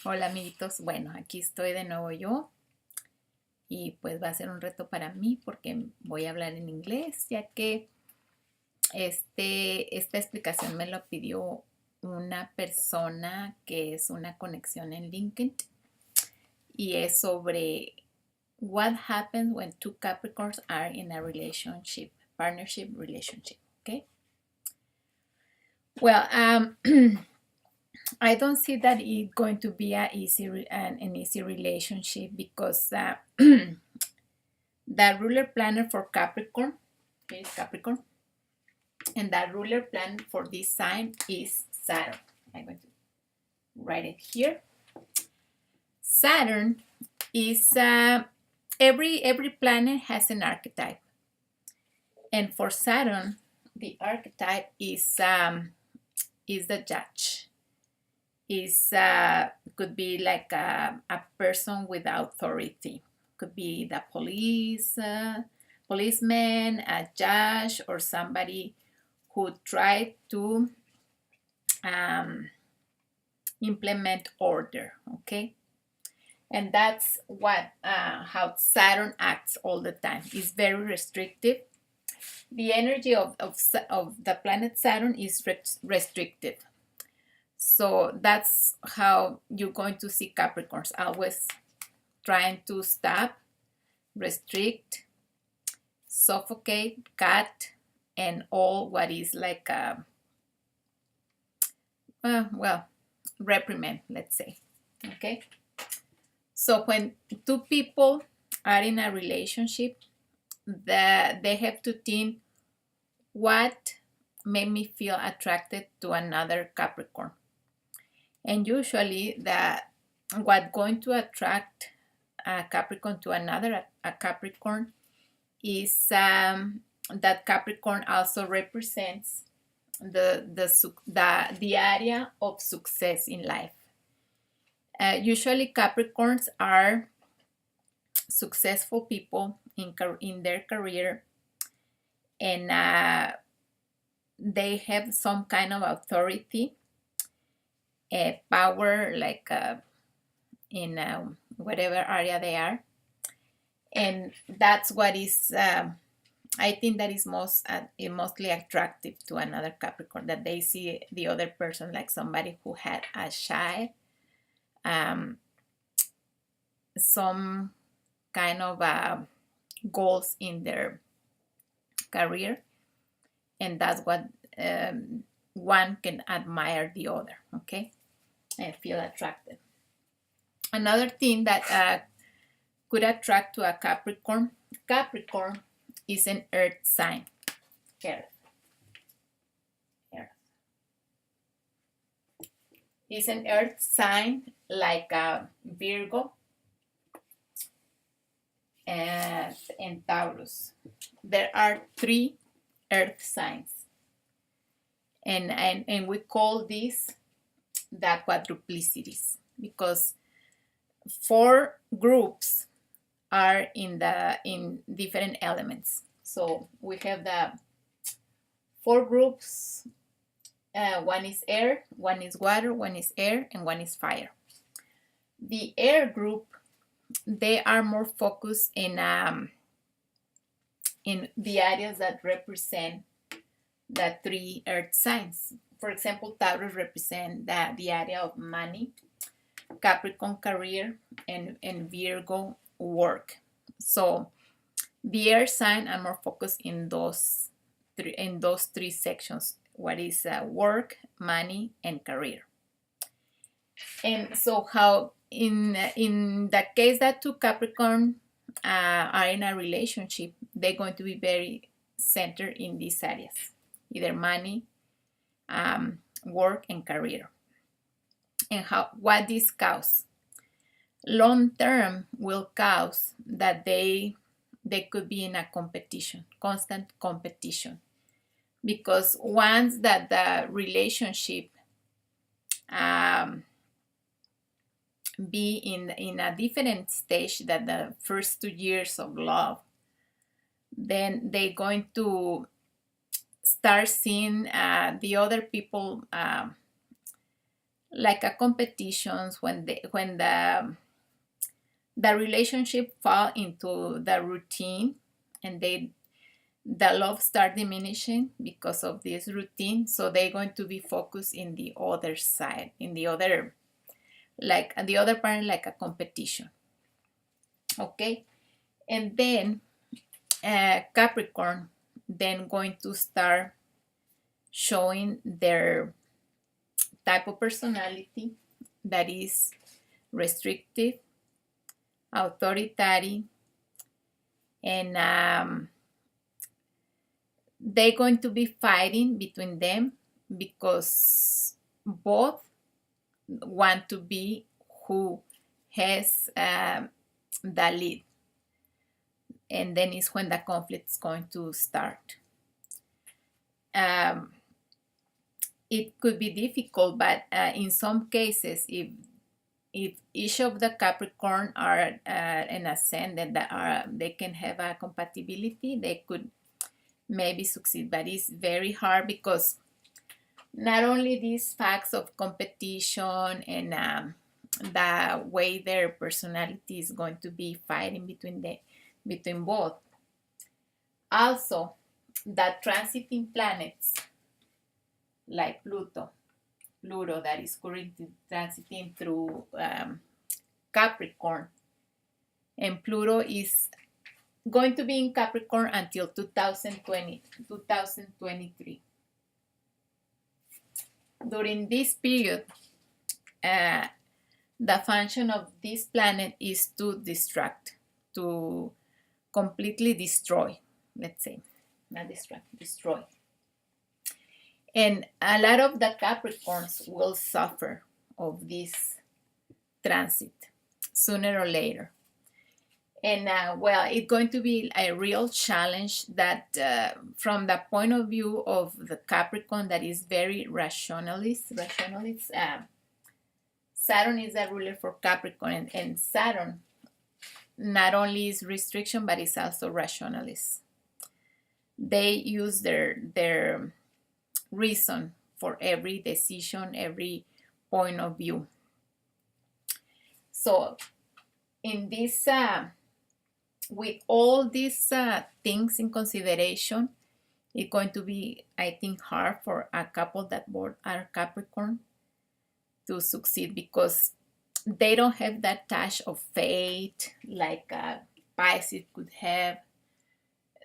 Hola amiguitos, bueno, aquí estoy de nuevo yo y pues va a ser un reto para mí porque voy a hablar en inglés ya que esta explicación me lo pidió una persona que es una conexión en LinkedIn y es sobre what happens when two Capricorns are in a relationship, partnership relationship, okay? Well, I don't see that it's going to be an easy relationship because the ruler planet for Capricorn is Capricorn, and the ruler planet for this sign is Saturn. I'm going to write it here. Saturn is every planet has an archetype, and for Saturn, the archetype is the judge. Is could be like a person without authority. Could be the policeman, a judge, or somebody who tried to implement order. Okay, and that's what how Saturn acts all the time. It's very restrictive. The energy of the planet Saturn is restrictive. So that's how you're going to see Capricorns always trying to stop, restrict, suffocate, cut, and all what is like reprimand, let's say. Okay. So when two people are in a relationship, they have to think what made me feel attracted to another Capricorn. And usually what going to attract a Capricorn to another a Capricorn is that Capricorn also represents the area of success in life. Usually Capricorns are successful people in their career, and they have some kind of authority, power, like in whatever area they are, and that's what is I think that is mostly attractive to another Capricorn, that they see the other person like somebody who had a shy, some kind of goals in their career, and that's what one can admire the other, okay, and feel attracted. Another thing that could attract to a Capricorn is an earth sign. Earth. Is an earth sign like Virgo and Taurus. There are 3 earth signs, and we call these the quadruplicities because 4 groups are in different elements. So we have the 4 groups. One is air, one is water, one is air, and one is fire. The air group, they are more focused in the areas that represent the 3 earth signs. For example, Taurus represent the area of money, Capricorn career, and Virgo work. So the air sign are more focused in those 3 sections. What is work, money, and career. And so how in the case that 2 Capricorn are in a relationship, they're going to be very centered in these areas, either money, work, and career. And what this cause? Long term will cause that they could be in a competition, constant competition. Because once that the relationship be in a different stage than the first 2 years of love, then they're going to start seeing the other people like a competitions when the relationship fall into the routine, and the love start diminishing because of this routine, so they're going to be focused in the other side, in the other, like the other part, like a competition. Okay. And then Capricorn then going to start showing their type of personality that is restrictive, authoritarian, and they're going to be fighting between them because both want to be who has the lead, and then is when the conflict is going to start. Um, it could be difficult, but in some cases, if each of the Capricorn are an ascendant that are they can have a compatibility, they could maybe succeed. But it's very hard because not only these facts of competition and the way their personality is going to be fighting between both. Also, the transiting planets like Pluto that is currently transiting through Capricorn, and Pluto is going to be in Capricorn until 2023. During this period, uh, the function of this planet is to distract, to completely destroy, let's say, not distract, destroy. And a lot of the Capricorns will suffer of this transit sooner or later. And well, it's going to be a real challenge that from the point of view of the Capricorn that is very rationalist. Saturn is a ruler for Capricorn, and Saturn not only is restriction, but it's also rationalist. They use their reason for every decision, every point of view. So in this with all these things in consideration, it's going to be, I think, hard for a couple that both are Capricorn to succeed because they don't have that touch of fate like Pisces could have.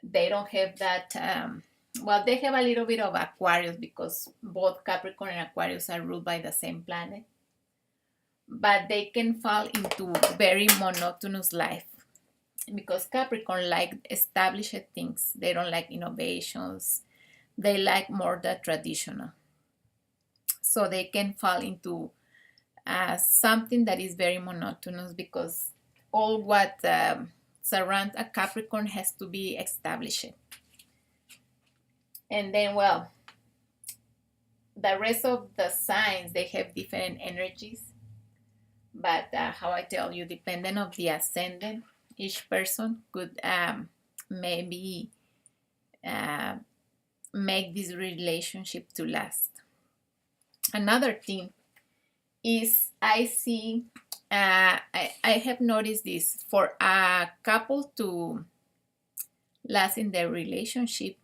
They don't have that. Well, they have a little bit of Aquarius because both Capricorn and Aquarius are ruled by the same planet. But they can fall into very monotonous life because Capricorn like established things. They don't like innovations. They like more the traditional. So they can fall into something that is very monotonous because all what surrounds a Capricorn has to be established. And then, well, the rest of the signs, they have different energies. But how I tell you, depending of the ascendant, each person could maybe make this relationship to last. Another thing is I see, I have noticed this, for a couple to last in their relationship,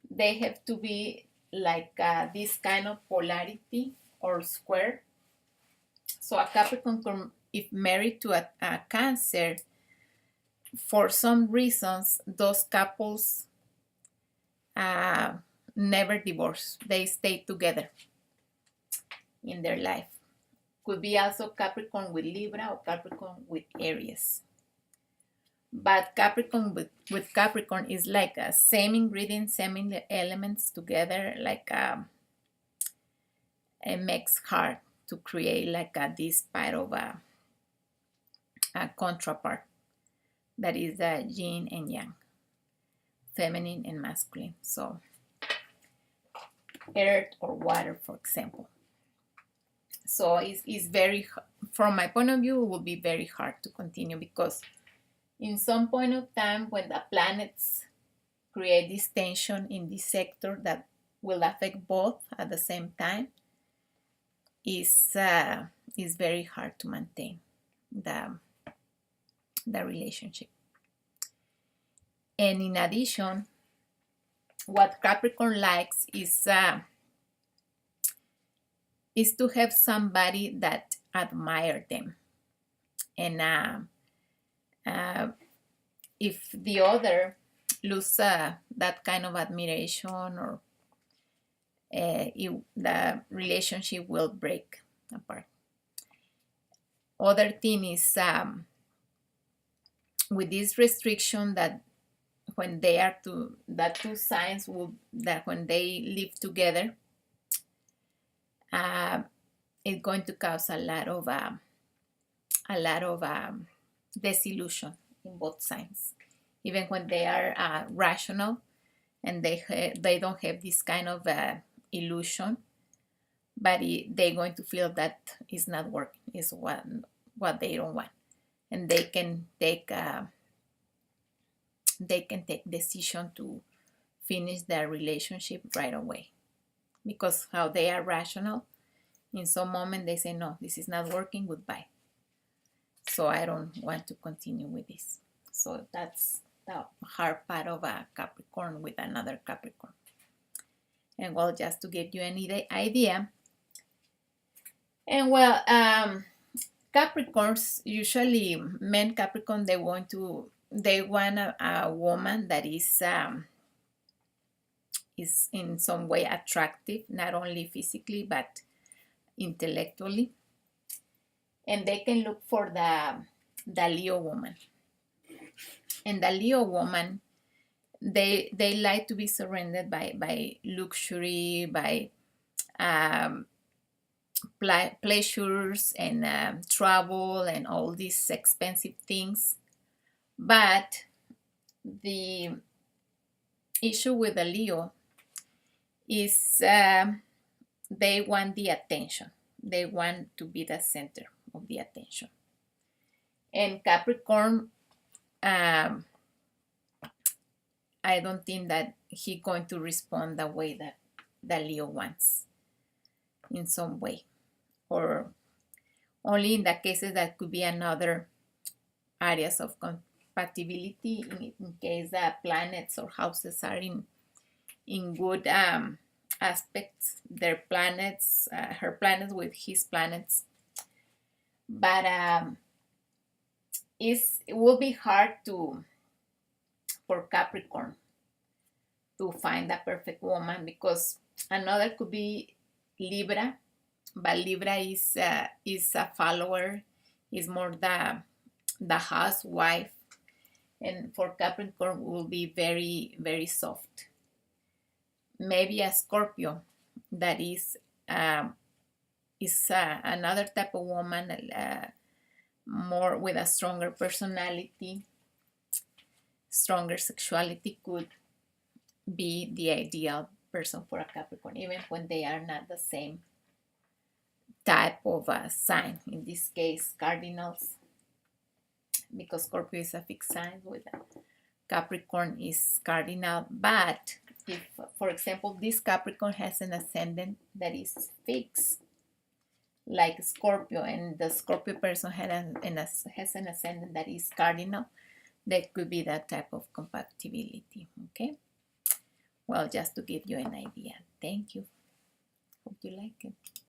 they have to be like this kind of polarity or square. So a Capricorn, if married to a Cancer, for some reasons, those couples never divorce. They stay together in their life. Could be also Capricorn with Libra or Capricorn with Aries. But Capricorn with Capricorn is like a same ingredients, same elements together, like it makes hard to create like this part of a contrapart that is yin and yang, feminine and masculine. So earth or water, for example. So it's very, from my point of view, it will be very hard to continue because in some point of time when the planets create this tension in this sector that will affect both at the same time, is very hard to maintain the relationship. And in addition, what Capricorn likes is to have somebody that admire them. And if the other lose that kind of admiration, or the relationship will break apart. Other thing is with this restriction, that when they are the two signs that when they live together, it's going to cause a lot of disillusion in both signs, even when they are rational and they don't have this kind of illusion, but they're going to feel that it's not working, is what they don't want, and they can take decision to finish their relationship right away, because how they are rational, in some moment they say, no, this is not working, goodbye, so I don't want to continue with this. So that's the hard part of a Capricorn with another Capricorn. And well, just to give you any idea, and well, Capricorns, usually men Capricorn, they want a woman that is in some way attractive, not only physically but intellectually, and they can look for the Leo woman. And the Leo woman, they like to be surrounded by luxury, by pleasures and travel and all these expensive things. But the issue with the Leo is they want the attention. They want to be the center of the attention. And Capricorn, I don't think that he's going to respond the way that the Leo wants, in some way, or only in the cases that could be another areas of compatibility, in case the planets or houses are in good aspects, their planets, her planets with his planets. But it will be hard for Capricorn to find the perfect woman, because another could be Libra, but Libra is a follower, is more the housewife, and for Capricorn will be very, very soft. Maybe a Scorpio, that is another type of woman, more with a stronger personality, stronger sexuality, could be the ideal person for a Capricorn, even when they are not the same type of sign. In this case, cardinals, because Scorpio is a fixed sign, with Capricorn is cardinal. But if, for example, this Capricorn has an ascendant that is fixed, like Scorpio, and the Scorpio person has an ascendant that is cardinal, that could be that type of compatibility. Okay, well, just to give you an idea. Thank you. Hope you like it.